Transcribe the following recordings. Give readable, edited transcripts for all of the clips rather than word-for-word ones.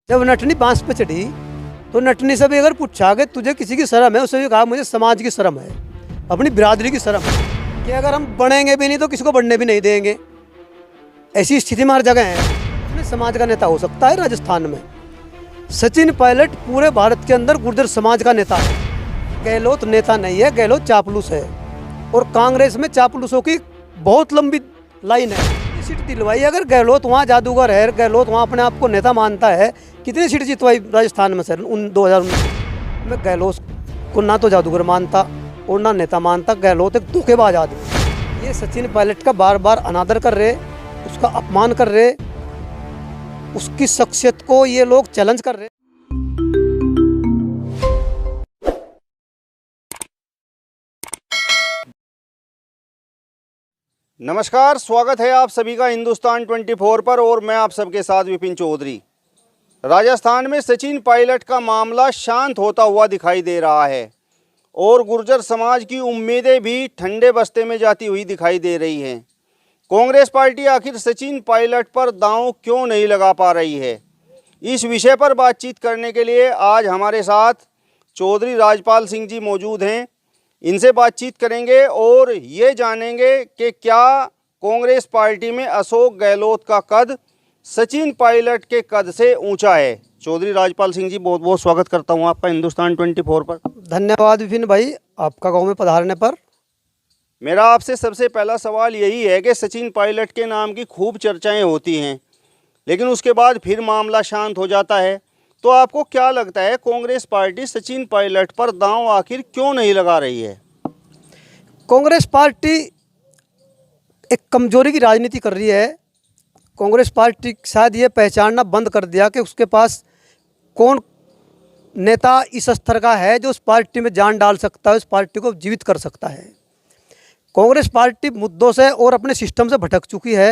जब नटनी बांस पे चढ़ी तो नटनी से भी अगर पूछा कि तुझे किसी की शर्म है, उससे भी कहा मुझे समाज की शर्म है, अपनी बिरादरी की शर्म है कि अगर हम बढ़ेंगे भी नहीं तो किसी को बढ़ने भी नहीं देंगे। ऐसी स्थिति में हर जगह है। अपने समाज का नेता हो सकता है। राजस्थान में सचिन पायलट पूरे भारत के अंदर गुर्जर समाज का नेता है। गहलोत नेता नहीं है, गहलोत चापलूस है। और कांग्रेस में चापलूसों की बहुत लंबी लाइन है। सीट दिलवाई अगर गहलोत वहाँ जादूगर है, गहलोत वहाँ अपने आप को नेता मानता है। कितनी सीट जितवाई राजस्थान में सर 2019 में। गहलोत को ना तो जादूगर मानता और ना नेता मानता। गहलोत एक धोखेबाज आदमी। ये सचिन पायलट का बार बार अनादर कर रहे, उसका अपमान कर रहे, उसकी शख्सियत को ये लोग चैलेंज कर रहे। नमस्कार, स्वागत है आप सभी का हिंदुस्तान 24 पर और मैं आप सबके साथ विपिन चौधरी। राजस्थान में सचिन पायलट का मामला शांत होता हुआ दिखाई दे रहा है और गुर्जर समाज की उम्मीदें भी ठंडे बस्ते में जाती हुई दिखाई दे रही हैं। कांग्रेस पार्टी आखिर सचिन पायलट पर दांव क्यों नहीं लगा पा रही है, इस विषय पर बातचीत करने के लिए आज हमारे साथ चौधरी राजपाल सिंह जी मौजूद हैं। इनसे बातचीत करेंगे और ये जानेंगे कि क्या कांग्रेस पार्टी में अशोक गहलोत का कद सचिन पायलट के कद से ऊंचा है। चौधरी राजपाल सिंह जी, बहुत बहुत स्वागत करता हूं आपका हिंदुस्तान 24 पर। धन्यवाद विपिन भाई, आपका गांव में पधारने पर। मेरा आपसे सबसे पहला सवाल यही है कि सचिन पायलट के नाम की खूब चर्चाएं होती हैं, लेकिन उसके बाद फिर मामला शांत हो जाता है। तो आपको क्या लगता है, कांग्रेस पार्टी सचिन पायलट पर दांव आखिर क्यों नहीं लगा रही है? कांग्रेस पार्टी एक कमजोरी की राजनीति कर रही है। कांग्रेस पार्टी शायद ये पहचानना बंद कर दिया कि उसके पास कौन नेता इस स्तर का है जो उस पार्टी में जान डाल सकता है, उस पार्टी को जीवित कर सकता है। कांग्रेस पार्टी मुद्दों से और अपने सिस्टम से भटक चुकी है।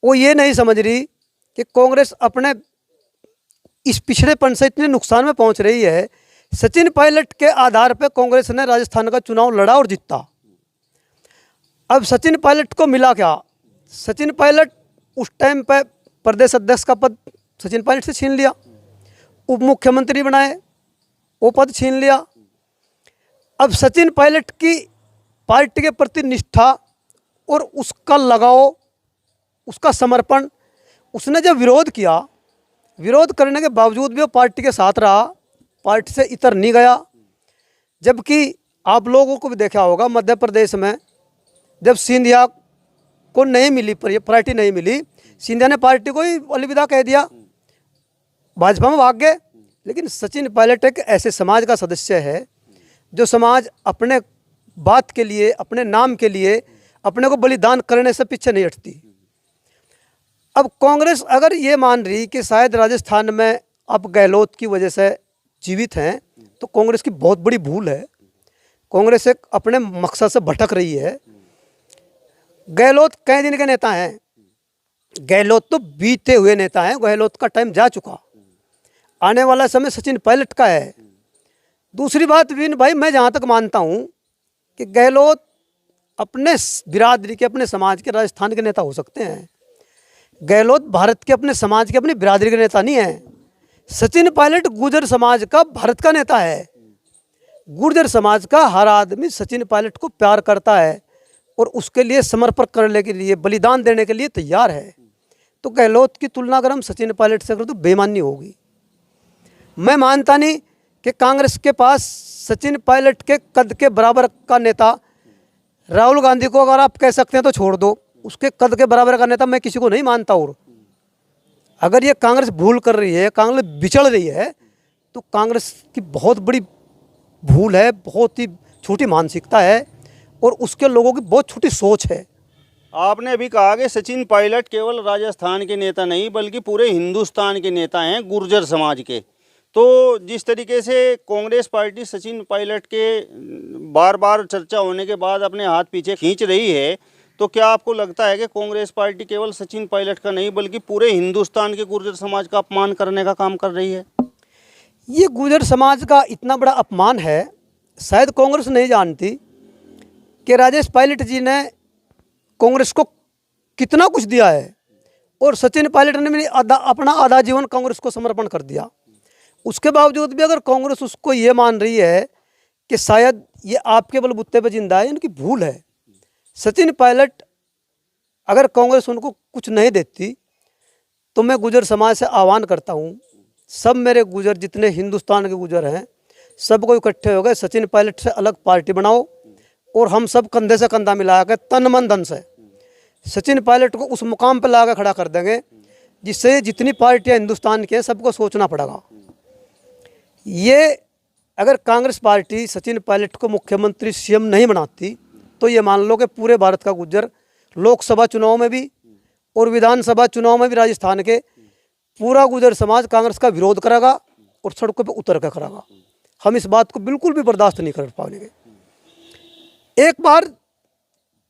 वो ये नहीं समझ रही कि कांग्रेस अपने इस पिछड़ेपन से इतने नुकसान में पहुंच रही है। सचिन पायलट के आधार पर कांग्रेस ने राजस्थान का चुनाव लड़ा और जीता। अब सचिन पायलट को मिला क्या? सचिन पायलट उस टाइम पे प्रदेश अध्यक्ष का पद सचिन पायलट से छीन लिया, उप मुख्यमंत्री बनाए, वो पद छीन लिया। अब सचिन पायलट की पार्टी के प्रति निष्ठा और उसका लगाव, उसका समर्पण, उसने जब विरोध किया, विरोध करने के बावजूद भी वो पार्टी के साथ रहा, पार्टी से इतर नहीं गया। जबकि आप लोगों को भी देखा होगा, मध्य प्रदेश में जब सिंधिया को नहीं मिली, पार्टी नहीं मिली, सिंधिया ने पार्टी को ही अलविदा कह दिया, भाजपा में भाग गए। लेकिन सचिन पायलट एक ऐसे समाज का सदस्य है जो समाज अपने बात के लिए, अपने नाम के लिए, अपने को बलिदान करने से पीछे नहीं हटती। अब कांग्रेस अगर ये मान रही कि शायद राजस्थान में अब गहलोत की वजह से जीवित हैं, तो कांग्रेस की बहुत बड़ी भूल है। कांग्रेस एक अपने मकसद से भटक रही है। गहलोत कई दिन के नेता हैं, गहलोत तो बीते हुए नेता हैं। गहलोत का टाइम जा चुका, आने वाला समय सचिन पायलट का है। दूसरी बात विपिन भाई, मैं जहाँ तक मानता हूँ कि गहलोत अपने बिरादरी के, अपने समाज के, राजस्थान के नेता हो सकते हैं। गहलोत भारत के, अपने समाज के, अपनी बिरादरी के नेता नहीं है। सचिन पायलट गुर्जर समाज का, भारत का नेता है। गुर्जर समाज का हर आदमी सचिन पायलट को प्यार करता है और उसके लिए समर्पण करने के लिए, बलिदान देने के लिए तैयार है। तो गहलोत की तुलना अगर हम सचिन पायलट से करें तो बेईमानी होगी। मैं मानता नहीं कि कांग्रेस के पास सचिन पायलट के कद के बराबर का नेता, राहुल गांधी को अगर आप कह सकते हैं तो छोड़ दो, उसके कद के बराबर का नेता मैं किसी को नहीं मानता। और अगर ये कांग्रेस भूल कर रही है, कांग्रेस बिछड़ रही है, तो कांग्रेस की बहुत बड़ी भूल है, बहुत ही छोटी मानसिकता है और उसके लोगों की बहुत छोटी सोच है। आपने अभी कहा कि सचिन पायलट केवल राजस्थान के नेता नहीं बल्कि पूरे हिंदुस्तान के नेता हैं, गुर्जर समाज के। तो जिस तरीके से कांग्रेस पार्टी सचिन पायलट के बार बार चर्चा होने के बाद अपने हाथ पीछे खींच रही है, तो क्या आपको लगता है कि कांग्रेस पार्टी केवल सचिन पायलट का नहीं बल्कि पूरे हिंदुस्तान के गुर्जर समाज का अपमान करने का काम कर रही है? ये गुर्जर समाज का इतना बड़ा अपमान है, शायद कांग्रेस नहीं जानती कि राजेश पायलट जी ने कांग्रेस को कितना कुछ दिया है। और सचिन पायलट ने भी अपना आधा जीवन कांग्रेस को समर्पण कर दिया। उसके बावजूद भी अगर कांग्रेस उसको ये मान रही है कि शायद ये आपके बलबूते पर जिंदा है, इनकी भूल है। सचिन पायलट अगर कांग्रेस उनको कुछ नहीं देती तो मैं गुजर समाज से आह्वान करता हूँ, सब मेरे गुजर जितने हिंदुस्तान के गुजर हैं सबको इकट्ठे हो गए, सचिन पायलट से अलग पार्टी बनाओ और हम सब कंधे से कंधा मिला के तन मन धन से सचिन पायलट को उस मुकाम पर ला कर खड़ा कर देंगे जिससे जितनी पार्टियां हिंदुस्तान की हैं सबको सोचना पड़ेगा। ये अगर कांग्रेस पार्टी सचिन पायलट को मुख्यमंत्री सीएम नहीं बनाती तो ये मान लो कि पूरे भारत का गुजर लोकसभा चुनाव में भी और विधानसभा चुनाव में भी राजस्थान के पूरा गुजर समाज कांग्रेस का विरोध करेगा और सड़कों पर उतर कर करेगा। हम इस बात को बिल्कुल भी बर्दाश्त नहीं कर पाएंगे। एक बार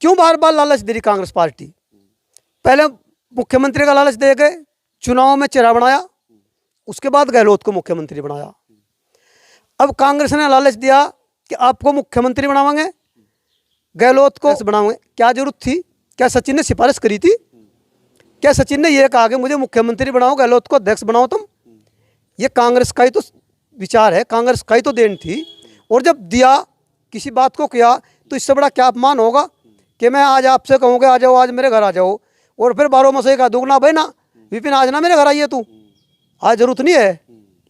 क्यों बार बार लालच दे रही कांग्रेस पार्टी? पहले मुख्यमंत्री का लालच दे गए, चुनाव में चेहरा बनाया, उसके बाद गहलोत को मुख्यमंत्री बनाया। अब कांग्रेस ने लालच दिया कि आपको मुख्यमंत्री बनावांगे, गहलोत को बनाएंगे। क्या जरूरत थी? क्या सचिन ने सिफारिश करी थी? क्या सचिन ने यह कहा कि मुझे मुख्यमंत्री बनाओ, गहलोत को अध्यक्ष बनाओ तुम? ये कांग्रेस का ही तो विचार है, कांग्रेस का ही तो देन थी। और जब दिया, किसी बात को किया, तो इससे बड़ा क्या अपमान होगा कि मैं आज आपसे कहूँगा आ जाओ, आज मेरे घर आ जाओ, और फिर 12 मसोई का दूंगा भाई ना विपिन आज ना मेरे घर आइए, तू आज जरूरत नहीं है।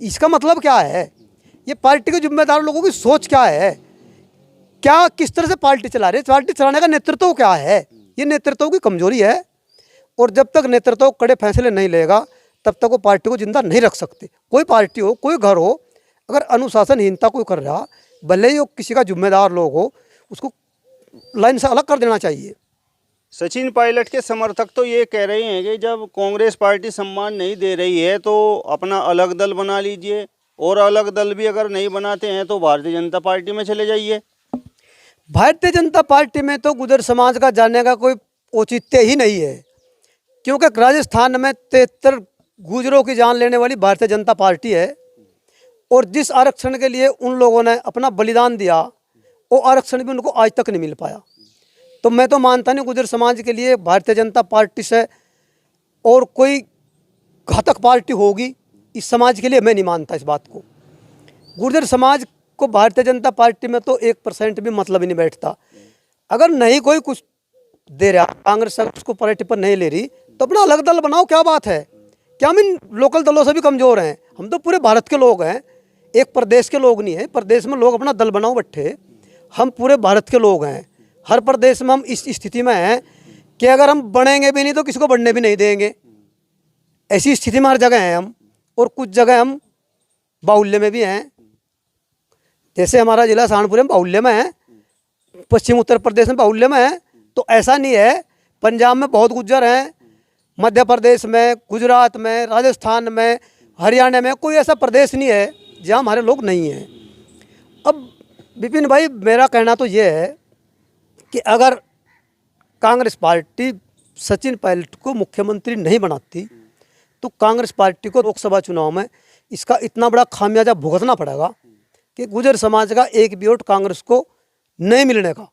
इसका मतलब क्या है? ये पार्टी के जिम्मेदार लोगों की सोच क्या है? क्या किस तरह से पार्टी चला रहे? पार्टी चलाने का नेतृत्व क्या है? ये नेतृत्व की कमजोरी है। और जब तक नेतृत्व कड़े फैसले नहीं लेगा तब तक वो पार्टी को जिंदा नहीं रख सकते। कोई पार्टी हो, कोई घर हो, अगर अनुशासनहीनता कोई कर रहा, भले ही वो किसी का जिम्मेदार लोग हो, उसको लाइन से अलग कर देना चाहिए। सचिन पायलट के समर्थक तो ये कह रहे हैं कि जब कांग्रेस पार्टी सम्मान नहीं दे रही है तो अपना अलग दल बना लीजिए, और अलग दल भी अगर नहीं बनाते हैं तो भारतीय जनता पार्टी में चले जाइए। भारतीय जनता पार्टी में तो गुजर समाज का जाने का कोई औचित्य ही नहीं है, क्योंकि राजस्थान में 73 गुजरों की जान लेने वाली भारतीय जनता पार्टी है। और जिस आरक्षण के लिए उन लोगों ने अपना बलिदान दिया, वो आरक्षण भी उनको आज तक नहीं मिल पाया। तो मैं तो मानता नहीं गुजर समाज के लिए भारतीय जनता पार्टी से और कोई घातक पार्टी होगी इस समाज के लिए, मैं नहीं मानता इस बात को। गुर्जर समाज को भारतीय जनता पार्टी में तो 1% भी मतलब ही नहीं बैठता। अगर नहीं कोई कुछ दे रहा, कांग्रेस उसको पार्टी पर नहीं ले रही, तो अपना अलग दल बनाओ, क्या बात है? क्या हम इन लोकल दलों से भी कमज़ोर हैं? हम तो पूरे भारत के लोग हैं, एक प्रदेश के लोग नहीं हैं। प्रदेश में लोग अपना दल बनाओ बैठे, हम पूरे भारत के लोग हैं। हर प्रदेश में हम इस स्थिति में हैं कि अगर हम बढ़ेंगे भी नहीं तो किसी को बढ़ने भी नहीं देंगे। ऐसी स्थिति में हर जगह हैं हम, और कुछ जगह हम बाहुल्य में भी हैं। जैसे हमारा जिला सहारनपुर में बाहुल्य में है, पश्चिम उत्तर प्रदेश में बाहुल्य में है। तो ऐसा नहीं है, पंजाब में बहुत गुज्जर हैं, मध्य प्रदेश में, गुजरात में, राजस्थान में, हरियाणा में, कोई ऐसा प्रदेश नहीं है जहाँ हमारे लोग नहीं हैं। अब विपिन भाई, मेरा कहना तो ये है कि अगर कांग्रेस पार्टी सचिन पायलट को मुख्यमंत्री नहीं बनाती तो कांग्रेस पार्टी को लोकसभा चुनाव में इसका इतना बड़ा खामियाजा भुगतना पड़ेगा कि गुजर समाज का एक भी वोट कांग्रेस को नहीं मिलने का।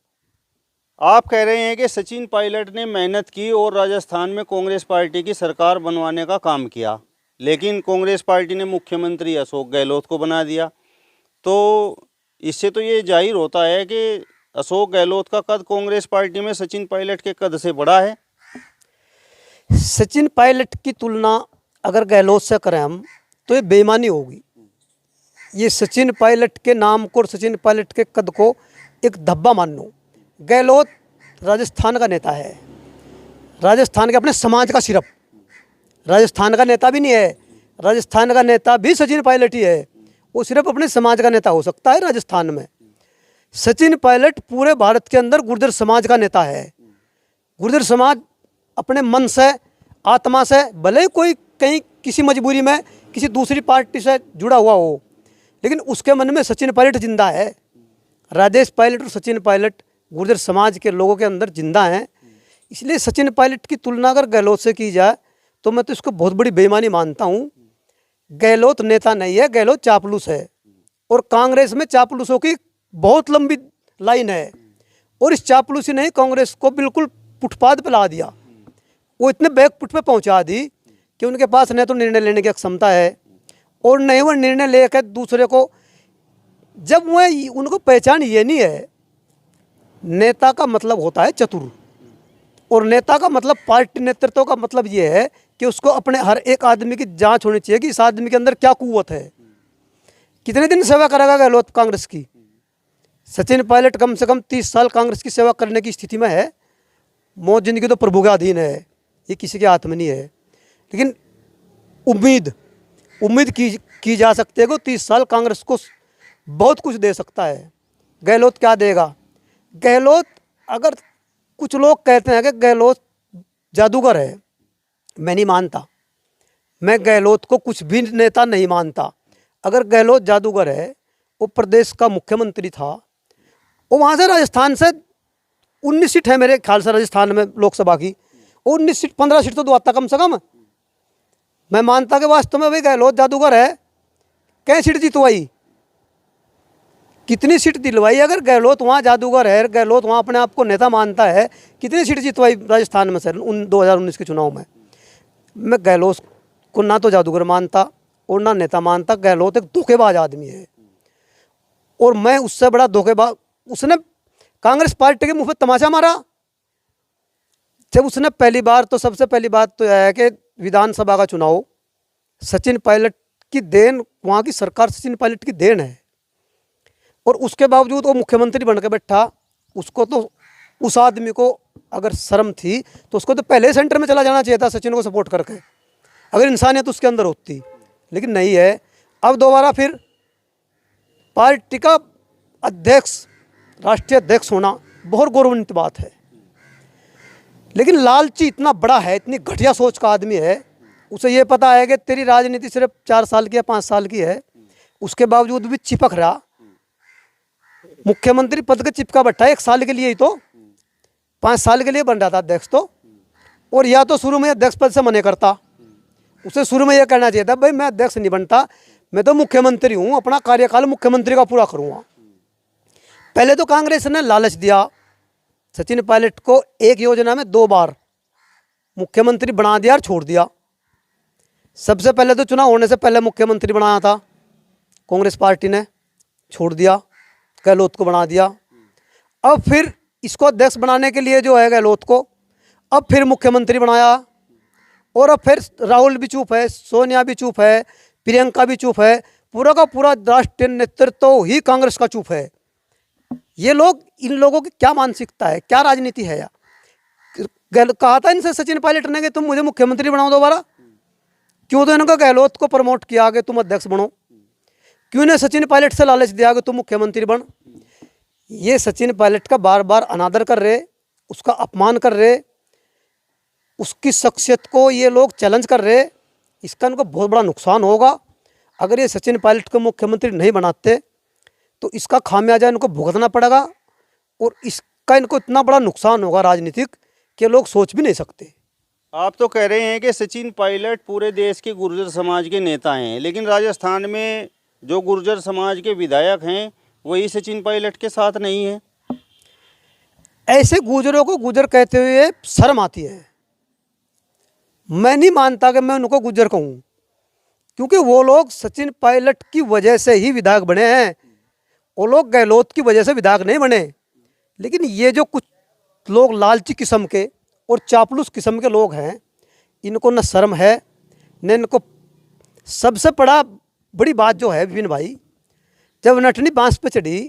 आप कह रहे हैं कि सचिन पायलट ने मेहनत की और राजस्थान में कांग्रेस पार्टी की सरकार बनवाने का काम किया, लेकिन कांग्रेस पार्टी ने मुख्यमंत्री अशोक गहलोत को बना दिया। तो इससे तो ये जाहिर होता है कि अशोक गहलोत का कद कांग्रेस पार्टी में सचिन पायलट के कद से बड़ा है। सचिन पायलट की तुलना अगर गहलोत से करें हम तो ये बेईमानी होगी। ये सचिन पायलट के नाम को और सचिन पायलट के कद को एक धब्बा मान लो। गहलोत राजस्थान का नेता है, राजस्थान के अपने समाज का, सिर्फ राजस्थान का नेता भी नहीं है। राजस्थान का नेता भी सचिन पायलट ही है, वो सिर्फ अपने समाज का नेता हो सकता है राजस्थान में। सचिन पायलट पूरे भारत के अंदर गुर्जर समाज का नेता है। गुर्जर समाज अपने मन से, आत्मा से, भले ही कोई कहीं किसी मजबूरी में किसी दूसरी पार्टी से जुड़ा हुआ हो, लेकिन उसके मन में सचिन पायलट जिंदा है। राजेश पायलट और सचिन पायलट गुर्जर समाज के लोगों के अंदर जिंदा हैं। इसलिए सचिन पायलट की तुलना अगर गहलोत से की जाए तो मैं तो इसको बहुत बड़ी बेईमानी मानता हूँ। गहलोत नेता नहीं है, गहलोत चापलूस है, और कांग्रेस में चापलूसों की बहुत लंबी लाइन है, और इस चापलूसी ने कांग्रेस को बिल्कुल फुटपाथ पर ला दिया। वो इतने बैकफुट पे पहुंचा दी कि उनके पास न तो निर्णय लेने की क्षमता है और न ही वो निर्णय लेकर दूसरे को, जब वह उनको पहचान ये नहीं है। नेता का मतलब होता है चतुर, और नेता का मतलब पार्टी नेतृत्व का मतलब ये है कि उसको अपने हर एक आदमी की जांच होनी चाहिए कि इस आदमी के अंदर क्या कुव्वत है। कितने दिन सेवा करेगा गहलोत कांग्रेस की? सचिन पायलट कम से कम 30 साल कांग्रेस की सेवा करने की स्थिति में है। मौत जिंदगी तो प्रभु के अधीन है, ये किसी के हाथ में नहीं है। लेकिन उम्मीद की जा सकती है कि 30 साल कांग्रेस को बहुत कुछ दे सकता है। गहलोत क्या देगा? गहलोत, अगर कुछ लोग कहते हैं कि गहलोत जादूगर है, मैं नहीं मानता। मैं गहलोत को कुछ भी नेता नहीं मानता। अगर गहलोत जादूगर है, वो प्रदेश का मुख्यमंत्री था, वो वहाँ से राजस्थान से 19 सीट है मेरे ख्याल से राजस्थान में लोकसभा की, 19 सीट 15 सीट तो दुआता कम से कम। मैं मानता कि वास्तव में भाई गहलोत जादूगर है। कई सीट जितवाई, कितनी सीट दिलवाई? अगर गहलोत वहाँ जादूगर है, गहलोत वहाँ अपने आप को नेता मानता है, कितनी सीट जितवाई राजस्थान में सर 2019 के चुनाव में? मैं गहलोत को ना तो जादूगर मानता और ना नेता मानता। गहलोत एक धोखेबाज आदमी है, और मैं उससे बड़ा धोखेबाज, उसने कांग्रेस पार्टी के मुंह पे तमाचा मारा। जब उसने पहली बार, तो सबसे पहली बात तो यह है कि विधानसभा का चुनाव सचिन पायलट की देन, वहाँ की सरकार सचिन पायलट की देन है, और उसके बावजूद वो मुख्यमंत्री बनकर बैठा। उसको तो, उस आदमी को अगर शर्म थी तो उसको तो पहले ही सेंटर में चला जाना चाहिए था सचिन को सपोर्ट करके, अगर इंसानियत उसके अंदर होती। लेकिन नहीं है। अब दोबारा फिर पार्टी का अध्यक्ष, राष्ट्रीय अध्यक्ष होना बहुत गौरवान्वित बात है। लेकिन लालची इतना बड़ा है, इतनी घटिया सोच का आदमी है। उसे ये पता है कि तेरी राजनीति सिर्फ 4 साल की या 5 साल की है, उसके बावजूद भी चिपक रहा। मुख्यमंत्री पद के चिपका बैठा 1 साल के लिए ही, तो 5 साल के लिए बन रहा था अध्यक्ष तो। और या तो शुरू में अध्यक्ष पद से मने करता, उसे शुरू में यह कहना चाहिए था भाई मैं अध्यक्ष नहीं बनता, मैं तो मुख्यमंत्री हूँ, अपना कार्यकाल मुख्यमंत्री का पूरा करूँगा। पहले तो कांग्रेस ने लालच दिया सचिन पायलट को, एक योजना में 2 बार मुख्यमंत्री बना दिया और छोड़ दिया। सबसे पहले तो चुनाव होने से पहले मुख्यमंत्री बनाया था कांग्रेस पार्टी ने, छोड़ दिया, गहलोत को बना दिया। अब फिर इसको अध्यक्ष बनाने के लिए जो है गहलोत को, अब फिर मुख्यमंत्री बनाया, और अब फिर राहुल भी चुप है, सोनिया भी चुप है, प्रियंका भी चुप है, पूरा का पूरा राष्ट्रीय नेतृत्व ही कांग्रेस का चुप है। ये लोग, इन लोगों की क्या मानसिकता है, क्या राजनीति है यार? कहा था इनसे सचिन पायलट ने कि तुम मुझे मुख्यमंत्री बनाओ दोबारा, क्यों तो इनको गहलोत को प्रमोट किया कि तुम अध्यक्ष बनो? क्यों ने सचिन पायलट से लालच दिया कि तुम मुख्यमंत्री बन? ये सचिन पायलट का बार बार अनादर कर रहे, उसका अपमान कर रहे, उसकी शख्सियत को ये लोग चैलेंज कर रहे। इसका इनको बहुत बड़ा नुकसान होगा। अगर ये सचिन पायलट को मुख्यमंत्री नहीं बनाते तो इसका खामियाजा इनको भुगतना पड़ेगा, और इसका इनको इतना बड़ा नुकसान होगा राजनीतिक कि लोग सोच भी नहीं सकते। आप तो कह रहे हैं कि सचिन पायलट पूरे देश के गुर्जर समाज के नेता हैं, लेकिन राजस्थान में जो गुर्जर समाज के विधायक हैं वही सचिन पायलट के साथ नहीं है। ऐसे गुर्जरों को गुर्जर कहते हुए शर्म आती है। मैं नहीं मानता कि मैं उनको गुर्जर कहूँ, क्योंकि वो लोग सचिन पायलट की वजह से ही विधायक बने हैं, वो लोग गहलोत की वजह से विधायक नहीं बने। लेकिन ये जो कुछ लोग लालची किस्म के और चापलूस किस्म के लोग हैं, इनको न शर्म है न इनको। सबसे बड़ी बात जो है विपिन भाई, जब नटनी बांस पे चढ़ी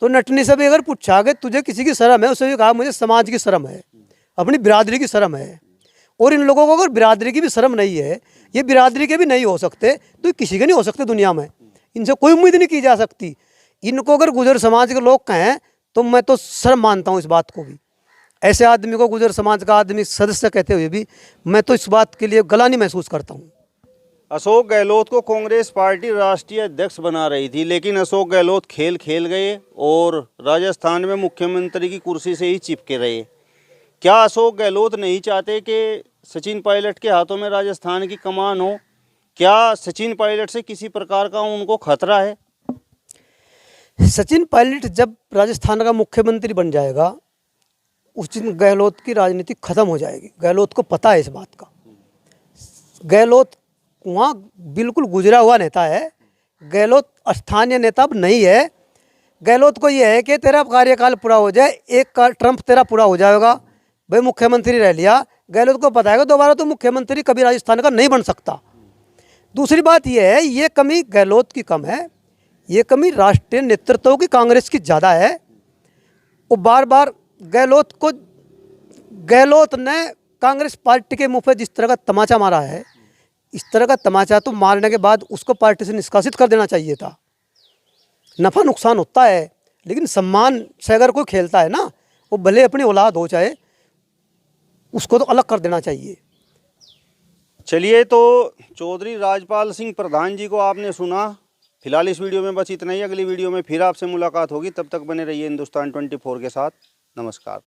तो नटनी से भी अगर पूछा कि तुझे किसी की शर्म है, उससे भी कहा मुझे समाज की शर्म है, अपनी बिरादरी की शर्म है। और इन लोगों को अगर बिरादरी की भी शर्म नहीं है, ये बिरादरी के भी नहीं हो सकते, तो किसी के नहीं हो सकते दुनिया में। इनसे कोई उम्मीद नहीं की जा सकती। इनको अगर गुजर समाज के लोग कहें तो मैं तो शर्म मानता हूँ इस बात को भी। ऐसे आदमी को गुजर समाज का आदमी सदस्य कहते हुए भी मैं तो इस बात के लिए गलानी महसूस करता हूँ। अशोक गहलोत को कांग्रेस पार्टी राष्ट्रीय अध्यक्ष बना रही थी, लेकिन अशोक गहलोत खेल गए और राजस्थान में मुख्यमंत्री की कुर्सी से ही चिपके रहे। क्या अशोक गहलोत नहीं चाहते कि सचिन पायलट के हाथों में राजस्थान की कमान हो? क्या सचिन पायलट से किसी प्रकार का उनको खतरा है? सचिन पायलट जब राजस्थान का मुख्यमंत्री बन जाएगा उस दिन गहलोत की राजनीति खत्म हो जाएगी। गहलोत को पता है इस बात का। गहलोत वहाँ बिल्कुल गुजरा हुआ नेता है। गहलोत स्थानीय नेता अब नहीं है। गहलोत को ये है कि तेरा कार्यकाल पूरा हो जाए, एक ट्रम्प तेरा पूरा हो जाएगा, भाई मुख्यमंत्री रह लिया। गहलोत को पता है कि दोबारा तो मुख्यमंत्री कभी राजस्थान का नहीं बन सकता। दूसरी बात यह है, ये कमी गहलोत की कम है, ये कमी राष्ट्रीय नेतृत्व की कांग्रेस की ज़्यादा है। वो बार बार गहलोत ने कांग्रेस पार्टी के मुंह पे जिस तरह का तमाचा मारा है, इस तरह का तमाचा तो मारने के बाद उसको पार्टी से निष्कासित कर देना चाहिए था। नफ़ा नुकसान होता है, लेकिन सम्मान से अगर कोई खेलता है ना, वो भले अपनी औलाद हो चाहे, उसको तो अलग कर देना चाहिए। चलिए, तो चौधरी राजपाल सिंह प्रधान जी को आपने सुना। फिलहाल इस वीडियो में बस इतना ही। अगली वीडियो में फिर आपसे मुलाकात होगी। तब तक बने रहिए हिंदुस्तान 24 के साथ। नमस्कार।